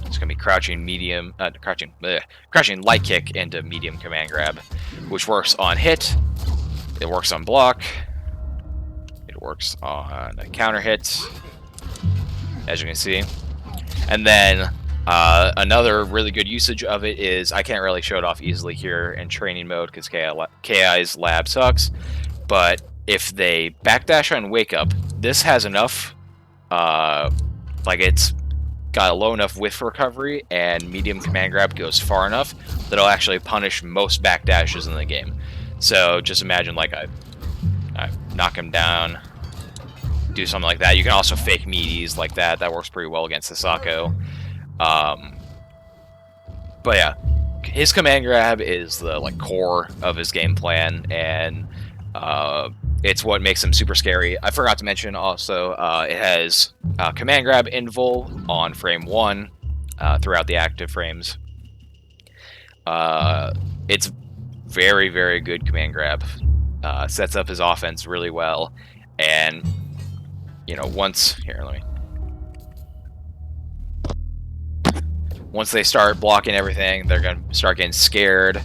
is going to be crouching light kick into medium command grab, which works on hit, it works on block, it works on counter hit, as you can see. And then another really good usage of it is, I can't really show it off easily here in training mode because KI's lab sucks, but if they backdash on wake up, this has enough, like it's got a low enough whiff recovery and medium command grab goes far enough that it'll actually punish most backdashes in the game. So just imagine, like, I knock him down, do something like that. You can also fake meaties like that. That works pretty well against Sasako. But yeah, his command grab is the core of his game plan, and It's what makes him super scary. I forgot to mention also, it has command grab invul on frame 1 throughout the active frames. It's very, very good command grab. Sets up his offense really well. And, you know, once they start blocking everything, they're going to start getting scared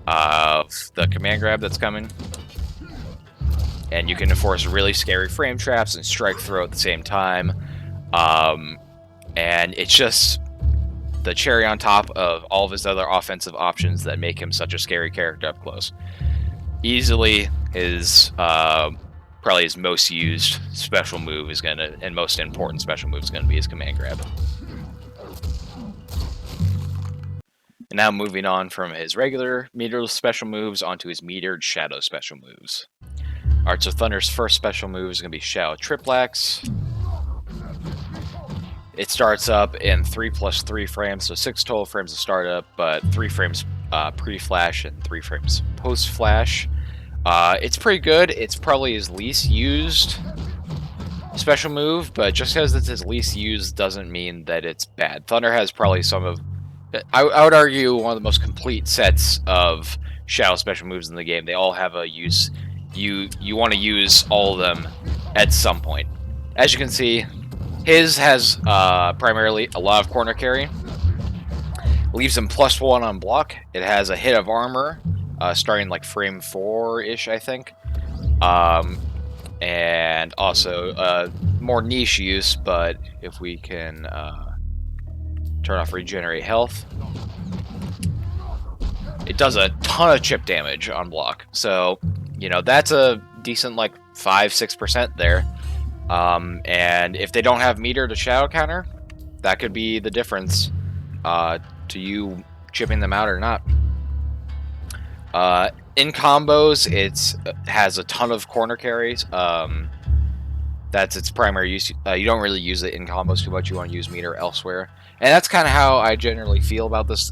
of the command grab that's coming. And you can enforce really scary frame traps and strike throw at the same time. And it's just the cherry on top of all of his other offensive options that make him such a scary character up close. Easily his probably his most used special move is gonna, and most important special move is gonna be his command grab. And now moving on from his regular metered special moves onto his metered shadow special moves. Alright, so Thunder's first special move is going to be Shadow Triplax. It starts up in 3+3 frames, so 6 total frames of startup, but 3 frames pre-flash and 3 frames post-flash. It's pretty good. It's probably his least used special move, but just because it's his least used doesn't mean that it's bad. Thunder has probably some of... I would argue one of the most complete sets of Shadow special moves in the game. They all have a use... You want to use all of them at some point. As you can see, his has primarily a lot of corner carry. Leaves him +1 on block. It has a hit of armor, starting like frame 4-ish, I think. And also more niche use, but if we can turn off regenerate health, it does a ton of chip damage on block. So, you know, that's a decent like 5-6% there. And if they don't have meter to shadow counter, that could be the difference to you chipping them out or not. In combos, it has a ton of corner carries. That's its primary use. You don't really use it in combos too much. You want to use meter elsewhere. And that's kind of how I generally feel about this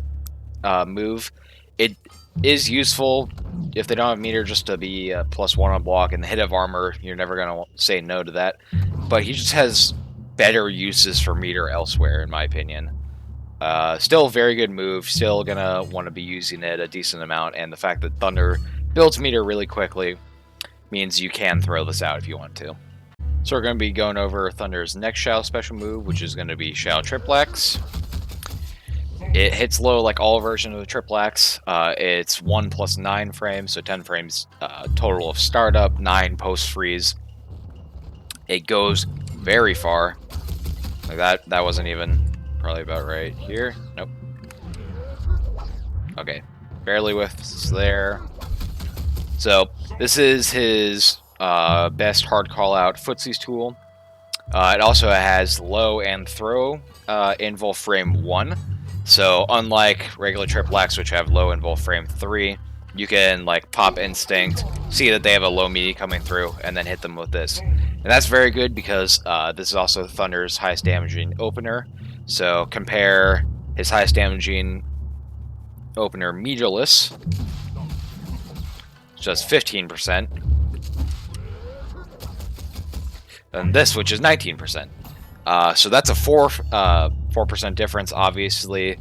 move. It is useful if they don't have meter just to be +1 on block, and the hit of armor, you're never going to say no to that. But he just has better uses for meter elsewhere, in my opinion. Still a very good move, still going to want to be using it a decent amount, and the fact that Thunder builds meter really quickly means you can throw this out if you want to. So we're going to be going over Thunder's next Shadow special move, which is going to be Shadow Triplax. It hits low like all versions of the Triplax. It's 1 + 9 frames, so 10 frames total of startup, 9 post-freeze. It goes very far. Like that wasn't even probably about right here. Nope. Okay, barely whiffs there. So this is his best hard call-out footsies tool. It also has low and throw invul frame 1. So unlike regular Triplax, which have low invul frame 3, you can like pop instinct, see that they have a low meaty coming through, and then hit them with this. And that's very good because this is also Thunder's highest damaging opener. So compare his highest damaging opener, Meterless, just 15%, and this, which is 19%. So that's a 4% difference, obviously.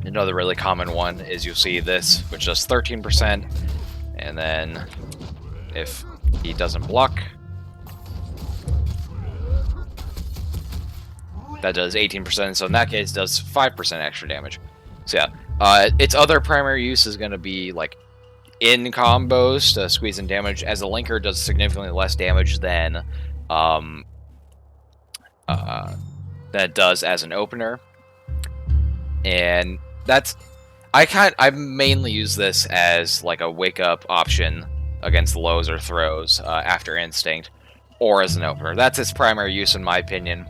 Another really common one is you'll see this, which does 13%, and then if he doesn't block, that does 18%, so in that case, it does 5% extra damage. So yeah, its other primary use is going to be like in combos to squeeze in damage, as a linker does significantly less damage than that does as an opener. And that's I mainly use this as like a wake up option against lows or throws after instinct, or as an opener. That's its primary use in my opinion.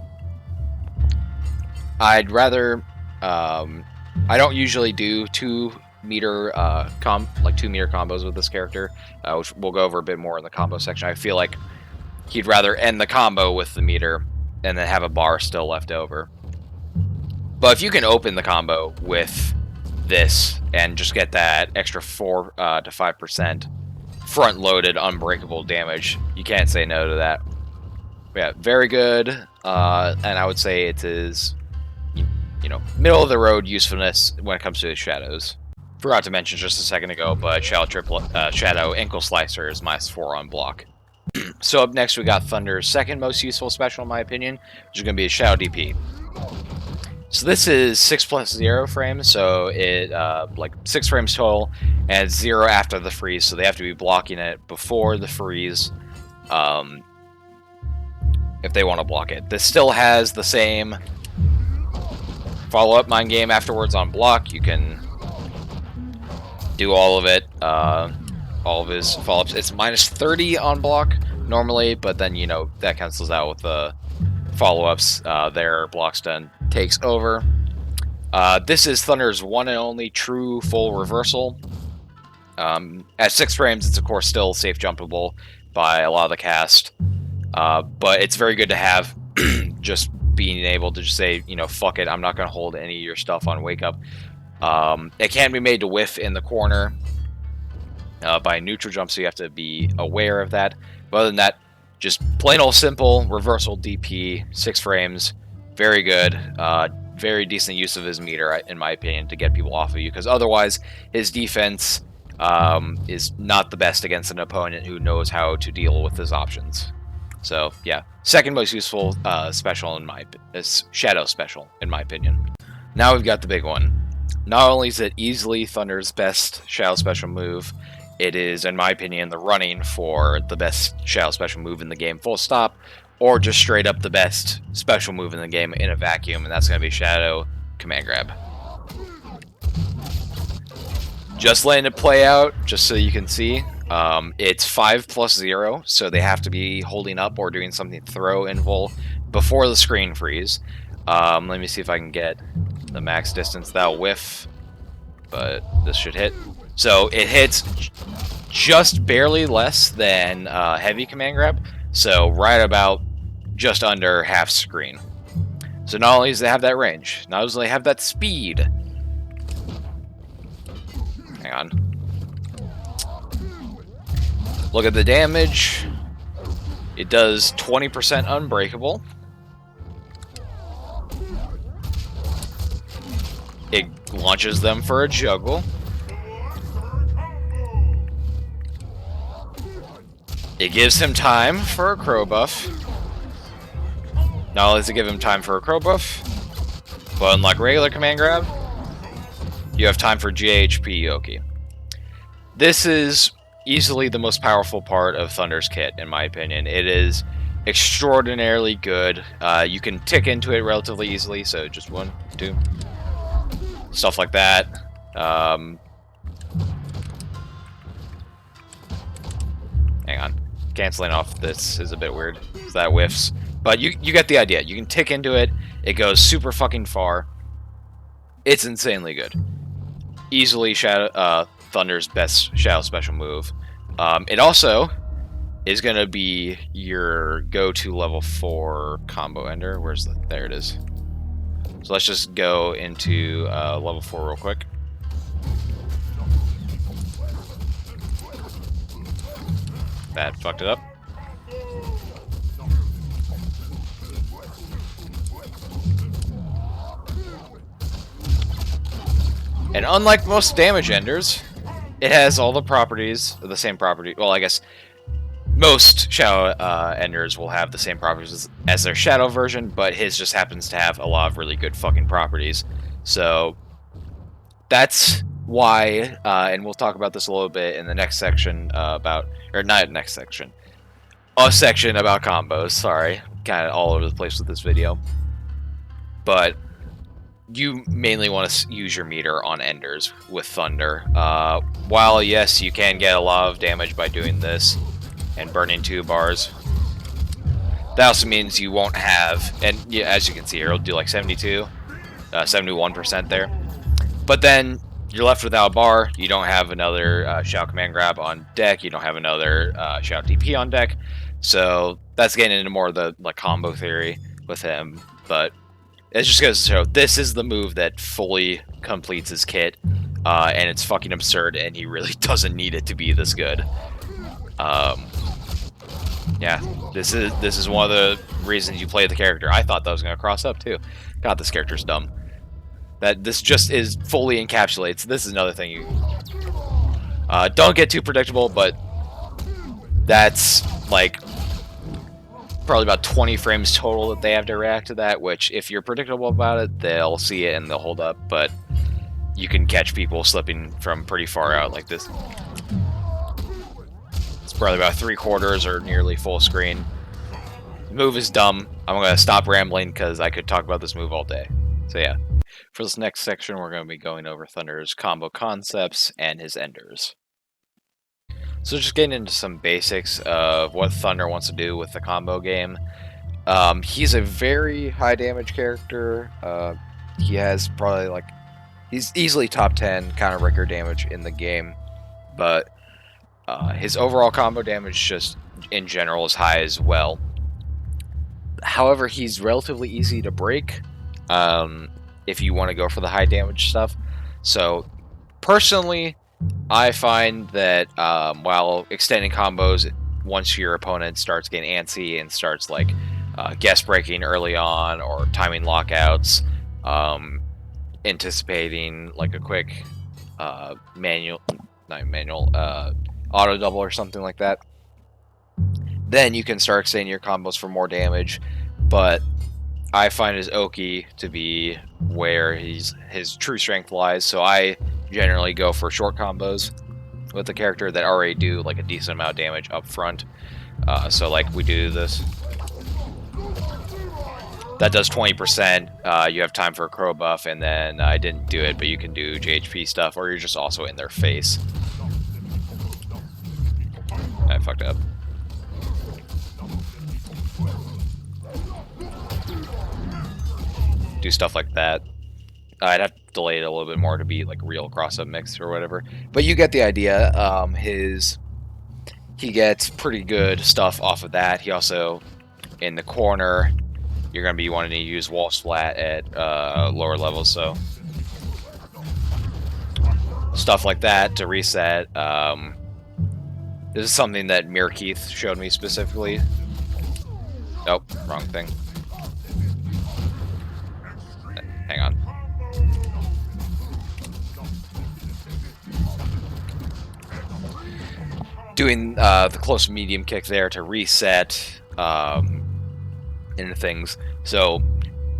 I'd rather I don't usually do 2 meter combos with this character, which we'll go over a bit more in the combo section. I feel like he'd rather end the combo with the meter and then have a bar still left over. But if you can open the combo with this and just get that extra 4 to 5%, front-loaded, unbreakable damage. You can't say no to that. Yeah, very good. And I would say it is, you know, middle of the road usefulness when it comes to shadows. Forgot to mention just a second ago, but Shadow Ankle Slicer is -4 on block. So up next we got Thunder's second most useful special in my opinion, which is going to be a Shadow DP. So this is 6+0 frames, so it like 6 frames total, and 0 after the freeze, so they have to be blocking it before the freeze if they want to block it. This still has the same follow-up mind game afterwards on block. You can do all of it, all of his follow-ups. It's -30 on block normally, but then, you know, that cancels out with the follow-ups. Their block stun takes over. This is Thunder's one and only true full reversal. At 6 frames, it's of course still safe jumpable by a lot of the cast, but it's very good to have just being able to just say, you know, fuck it, I'm not going to hold any of your stuff on wake up. It can be made to whiff in the corner by a neutral jump, so you have to be aware of that. But other than that, just plain old simple reversal DP, 6 frames, very good. Very decent use of his meter, in my opinion, to get people off of you, because otherwise his defense is not the best against an opponent who knows how to deal with his options. So yeah, second most useful special in my Shadow special, in my opinion. Now we've got the big one. Not only is it easily Thunder's best Shadow special move, it is, in my opinion, the running for the best Shadow special move in the game, full stop, or just straight up the best special move in the game in a vacuum, and that's going to be Shadow Command Grab. Just letting it play out, just so you can see. It's 5+0, so they have to be holding up or doing something throw invul before the screen freeze. Let me see if I can get the max distance. That'll whiff, but this should hit. So it hits just barely less than heavy command grab, so right about just under half screen. So not only does they have that range, not only do they have that speed. Hang on. Look at the damage. It does 20% unbreakable. It launches them for a juggle. It gives him time for a crow buff. Not only does it give him time for a crow buff, but unlike regular command grab, you have time for GHP Yoki. This is easily the most powerful part of Thunder's kit, in my opinion. It is extraordinarily good. You can tick into it relatively easily, so just 1, 2, stuff like that. Hang on. Canceling off this is a bit weird, so that whiffs. But you get the idea. You can tick into it. It goes super fucking far. It's insanely good. Easily Thunder's best Shadow special move. It also is going to be your go-to level 4 combo ender. There it is. So let's just go into level 4 real quick. That fucked it up. And unlike most damage enders, it has all the properties, the same property. Well, I guess most Shadow enders will have the same properties as their Shadow version, but his just happens to have a lot of really good fucking properties. So that's why, and we'll talk about this a little bit in the next section about, or not next section, a section about combos. Sorry, kind of all over the place with this video, but you mainly want to use your meter on enders with Thunder. While yes, you can get a lot of damage by doing this and burning 2 bars, that also means you won't have, and yeah, as you can see here, it'll do like 71% there. But then you're left without a bar. You don't have another Shadow Command Grab on deck. You don't have another Shadow DP on deck. So that's getting into more of the like combo theory with him. But it just goes to show this is the move that fully completes his kit, and it's fucking absurd, and he really doesn't need it to be this good. Yeah, this is one of the reasons you play the character. I thought that was going to cross up too. God, this character's dumb. That this just is fully encapsulates. This is another thing you don't get too predictable, but that's like probably about 20 frames total that they have to react to that, which if you're predictable about it, they'll see it and they'll hold up, but you can catch people slipping from pretty far out like this. It's probably about 3/4 or nearly full screen. The move is dumb. I'm going to stop rambling because I could talk about this move all day. So yeah, for this next section, we're going to be going over Thunder's combo concepts and his enders. So just getting into some basics of what Thunder wants to do with the combo game. He's a very high damage character. He has probably like, he's easily top 10 counter breaker damage in the game, but his overall combo damage just in general is high as well. However, he's relatively easy to break if you want to go for the high damage stuff. So personally, I find that while extending combos, once your opponent starts getting antsy and starts like guest breaking early on or timing lockouts, anticipating like a quick auto double or something like that, then you can start extending your combos for more damage. But I find his Oki to be where his true strength lies, so I generally go for short combos with the character that already do like a decent amount of damage up front. So like we do this. That does 20%. You have time for a crow buff, and then I didn't do it, but you can do JHP stuff, or you're just also in their face. I fucked up. Do stuff like that. I'd have to delay it a little bit more to be like real cross-up mix or whatever, but you get the idea. He gets pretty good stuff off of that. He also, in the corner, you're going to be wanting to use wall splat at lower levels, so stuff like that to reset. This is something that Mir Keith showed me specifically. Nope, wrong thing. Hang on. Doing the close medium kick there to reset into things. So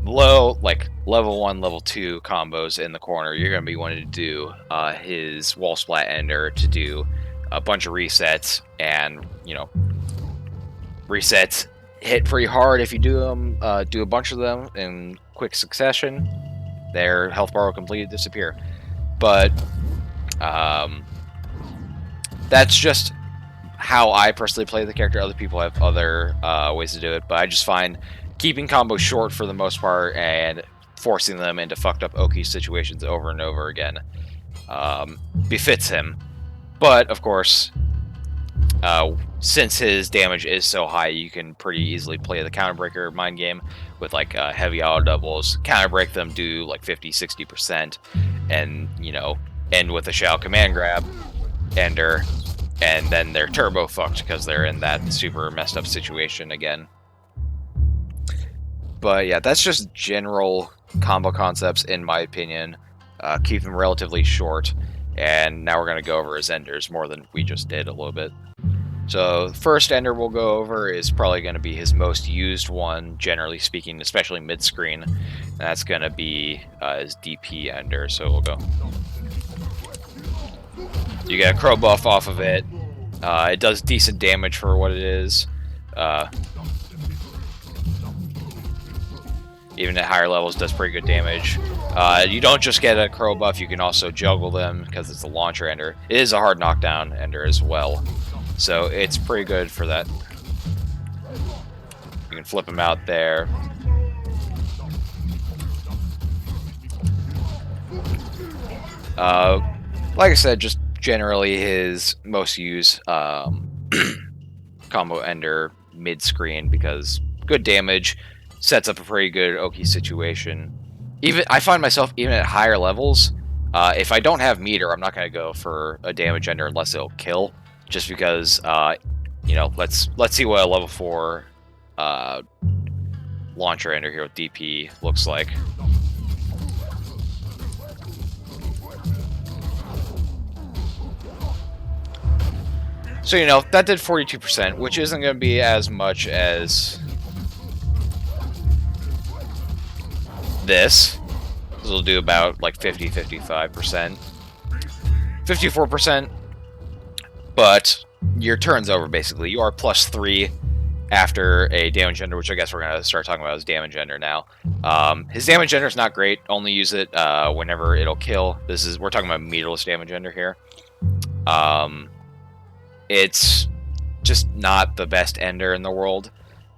low, like level 1, level 2 combos in the corner, you're going to be wanting to do his wall splat ender to do a bunch of resets, and you know, resets hit pretty hard if you do them. Do a bunch of them in quick succession, their health bar will completely disappear. But that's just how I personally play the character. Other people have other ways to do it, but I just find keeping combos short for the most part and forcing them into fucked up Oki situations over and over again befits him. But of course, since his damage is so high, you can pretty easily play the counter breaker mind game with like heavy auto doubles, counter break them, do like 50-60%, and you know, end with a shell command grab ender, and then they're turbo fucked because they're in that super messed up situation again. But yeah, that's just general combo concepts in my opinion. Keep them relatively short, and now we're going to go over his enders more than we just did a little bit. So the first ender we'll go over is probably going to be his most used one, generally speaking, especially mid-screen. And that's going to be his DP ender, so we'll go. You get a crow buff off of it. It does decent damage for what it is. Even at higher levels, does pretty good damage. You don't just get a crow buff, you can also juggle them because it's a launcher ender. It is a hard knockdown ender as well, so it's pretty good for that. You can flip him out there. Like I said, just generally his most used combo ender mid-screen because good damage, sets up a pretty good Oki situation. Even I find myself even at higher levels, if I don't have meter, I'm not going to go for a damage ender unless it'll kill. just because, you know, let's see what a level 4 launcher ender here with DP looks like. So, you know, that did 42%, which isn't going to be as much as this. This will do about like 50, 55%. 54%. But your turn's over, basically. You are +3 after a damage ender, which I guess we're going to start talking about as damage ender now. His damage ender is not great. Only use it whenever it'll kill. We're talking about meterless damage ender here. It's just not the best ender in the world.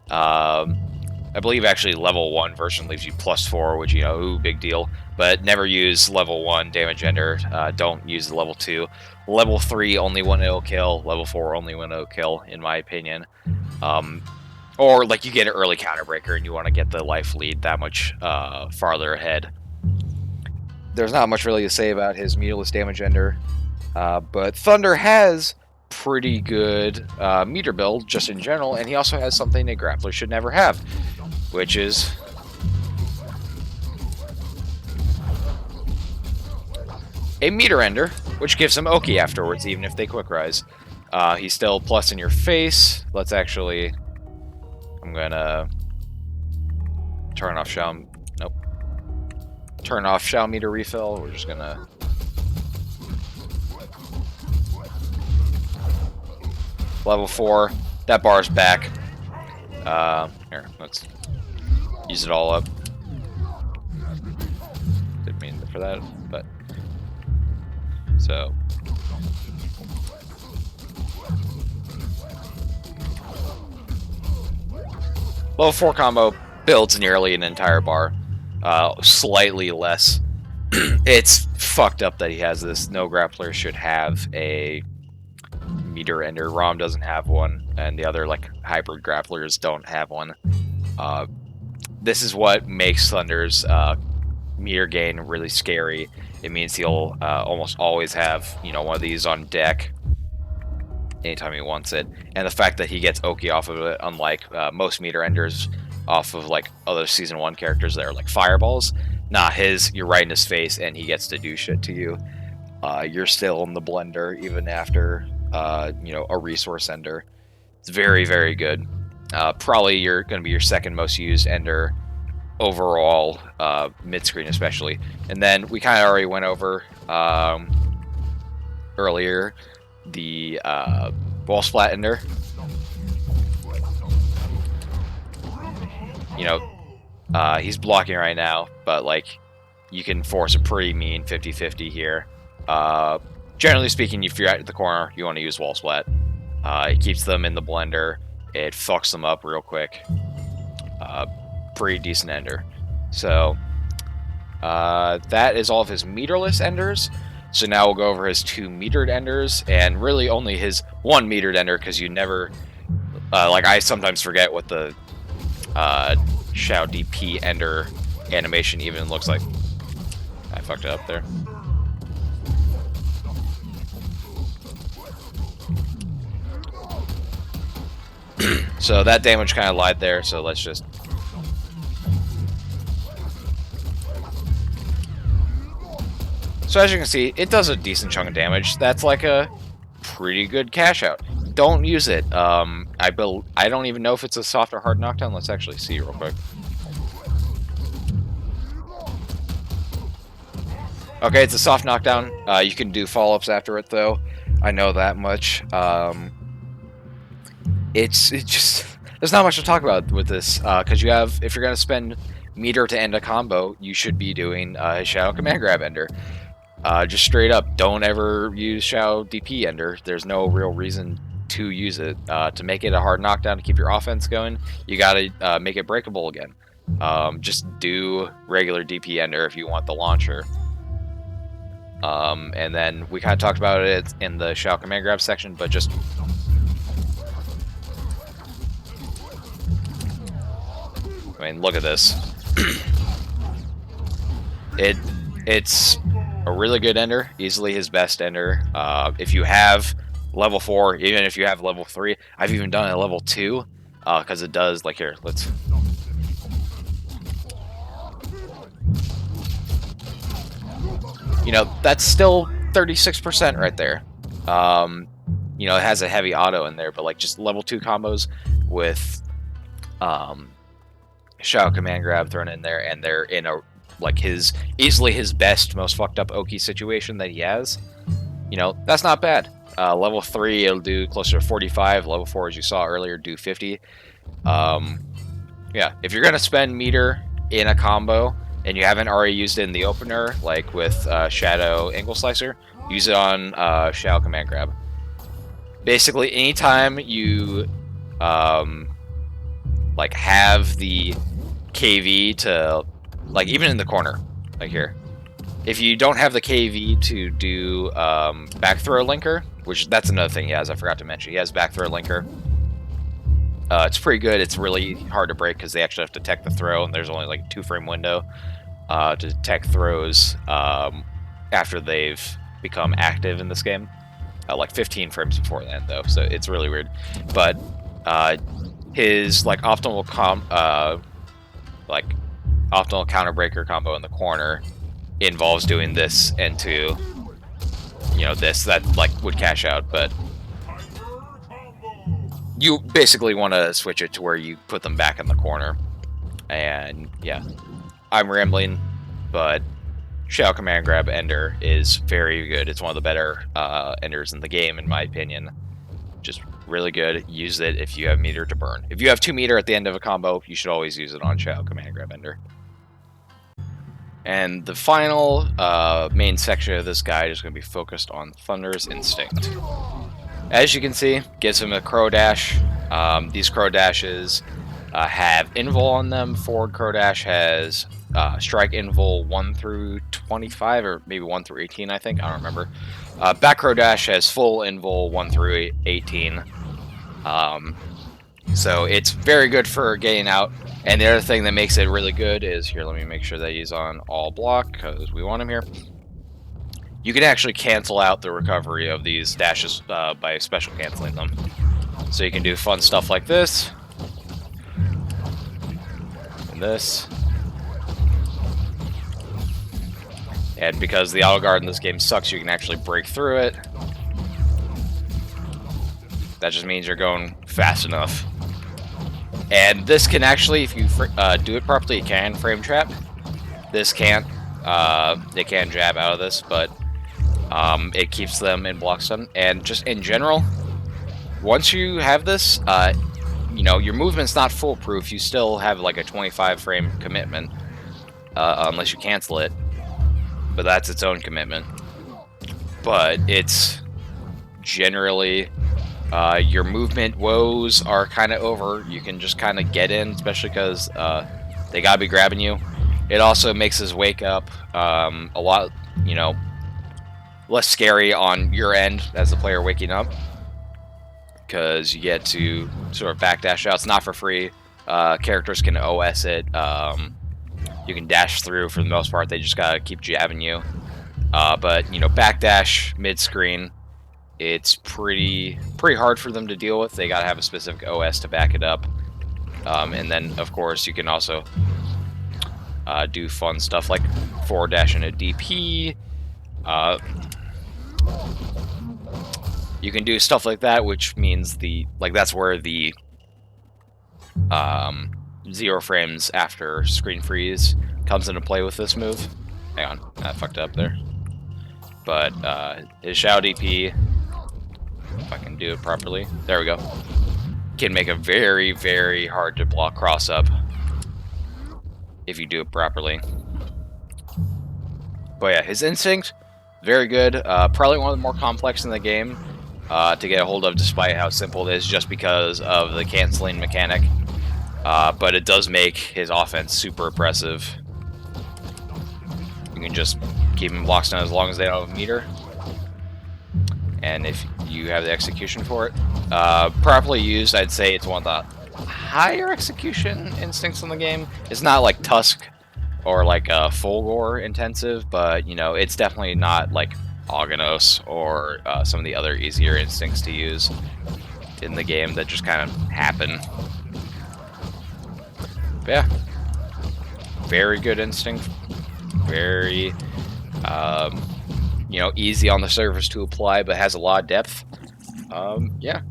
I believe actually level 1 version leaves you +4, which, you know, ooh, big deal. But never use level 1 damage ender. Don't use the level 2. Level 3 only when it'll kill. Level 4 only when it'll kill, in my opinion. Or like you get an early counterbreaker and you want to get the life lead that much farther ahead. There's not much really to say about his meterless damage ender. But Thunder has pretty good meter build just in general, and he also has something a grappler should never have, which is a meter ender, which gives him Oki afterwards, even if they quick rise. He's still plus in your face. Let's actually, I'm gonna turn off Shao. Nope. Turn off Shao meter refill. We're just gonna. Level 4, that bar's back. Here, let's use it all up. Didn't mean for that, but so. Level 4 combo builds nearly an entire bar, slightly less. It's fucked up that he has this. No grappler should have a meter ender. Rom doesn't have one, and the other like hybrid grapplers don't have one. This is what makes Thunder's meter gain really scary. It means he'll almost always have, you know, one of these on deck anytime he wants it, and the fact that he gets Oki off of it, unlike most meter enders off of like other season 1 characters that are like fireballs. Nah, you're right in his face, and he gets to do shit to you. You're still in the blender even after you know, a resource ender. It's very, very good. Probably you're going to be your second most used ender overall, mid-screen especially. And then we kind of already went over earlier the wall splat ender. You know, he's blocking right now, but like you can force a pretty mean 50-50 here. Generally speaking, if you're at the corner, you want to use wall splat. It keeps them in the blender. It fucks them up real quick. Pretty decent ender. So that is all of his meterless enders. So now we'll go over his 2 metered enders, and really only his 1 metered ender, because you never, like I sometimes forget what the Shao DP ender animation even looks like. I fucked it up there. So that damage kind of lied there, so let's just... So as you can see, it does a decent chunk of damage. That's like a pretty good cash out. Don't use it. I don't even know if it's a soft or hard knockdown. Let's actually see real quick. Okay, it's a soft knockdown. You can do follow-ups after it, though. I know that much. It's just... There's not much to talk about with this, because you have... If you're going to spend meter to end a combo, you should be doing Shadow Command Grab Ender. Just straight up, don't ever use Shadow DP Ender. There's no real reason to use it. To make it a hard knockdown to keep your offense going, you gotta make it breakable again. Just do regular DP Ender if you want the launcher. And then we kind of talked about it in the Shadow Command Grab section, but just... I mean, look at this. It's a really good ender, easily his best ender. If you have level 4, even if you have level 3. I've even done it at level 2, because it does, like, here, let's... You know, that's still 36% right there. You know, it has a heavy auto in there, but, like, just level 2 combos with, Shadow Command Grab thrown in there, and they're in a, like, easily his best, most fucked up Oki situation that he has. You know, that's not bad. Level 3, it'll do closer to 45. Level 4, as you saw earlier, do 50. Yeah, if you're going to spend meter in a combo, and you haven't already used it in the opener, like with Shadow Angle Slicer, use it on Shadow Command Grab. Basically, anytime you like have the KV to, like, even in the corner, like here, if you don't have the KV to do back throw linker, which that's another thing he has, I forgot to mention, he has back throw linker. It's pretty good. It's really hard to break because they actually have to detect the throw, and there's only like a 2-frame window to detect throws after they've become active in this game. Like 15 frames before that, though, so it's really weird. But his like optimal counter breaker combo in the corner involves doing this into, you know, this that like would cash out, but you basically want to switch it to where you put them back in the corner. And yeah, I'm rambling, but Shadow Command Grab Ender is very good. It's one of the better Enders in the game, in my opinion. Just really good. Use it if you have meter to burn. If you have 2 meter at the end of a combo, you should always use it on Shadow Command Grab Ender. And the final main section of this guide is going to be focused on Thunder's Instinct. As you can see, gives him a Crow Dash. These Crow Dashes have invul on them. Forward Crow Dash has strike invul 1 through 25, or maybe 1 through 18, I think. I don't remember. Back Crow Dash has full invul 1 through 18. So it's very good for getting out. And the other thing that makes it really good is, here, let me make sure that he's on all block, because we want him here. You can actually cancel out the recovery of these dashes by special canceling them. So you can do fun stuff like this. And this. And because the auto guard in this game sucks, you can actually break through it. That just means you're going fast enough. And this can actually, if you do it properly, it can frame trap. This can't. They can jab out of this, but it keeps them in block stun. And just in general, once you have this, you know, your movement's not foolproof. You still have like a 25 frame commitment, unless you cancel it. But that's its own commitment. But it's generally, your movement woes are kind of over. You can just kind of get in, especially because they gotta be grabbing you. It also makes his wake up a lot, you know, less scary on your end as the player waking up, because you get to sort of backdash out. It's not for free. Characters can OS it. You can dash through for the most part. They just gotta keep jabbing you. But you know, backdash mid-screen, it's pretty hard for them to deal with. They gotta have a specific OS to back it up. And then, of course, you can also do fun stuff like forward dash and a DP. You can do stuff like that, which means that's where the 0 frames after screen freeze comes into play with this move. Hang on, I fucked up there. But his Shadow DP, if I can do it properly, there we go, can make a very, very hard to block cross up if you do it properly. But yeah, his Instinct, very good. Probably one of the more complex in the game to get a hold of, despite how simple it is, just because of the canceling mechanic. But it does make his offense super oppressive. You can just keep him block stun as long as they don't have a meter. And if you have the execution for it, properly used, I'd say it's one of the higher execution instincts in the game. It's not like Tusk or like Fulgor intensive, but you know, it's definitely not like Aganos or some of the other easier instincts to use in the game that just kind of happen. But yeah, very good instinct, very easy on the surface to apply, but has a lot of depth. Yeah,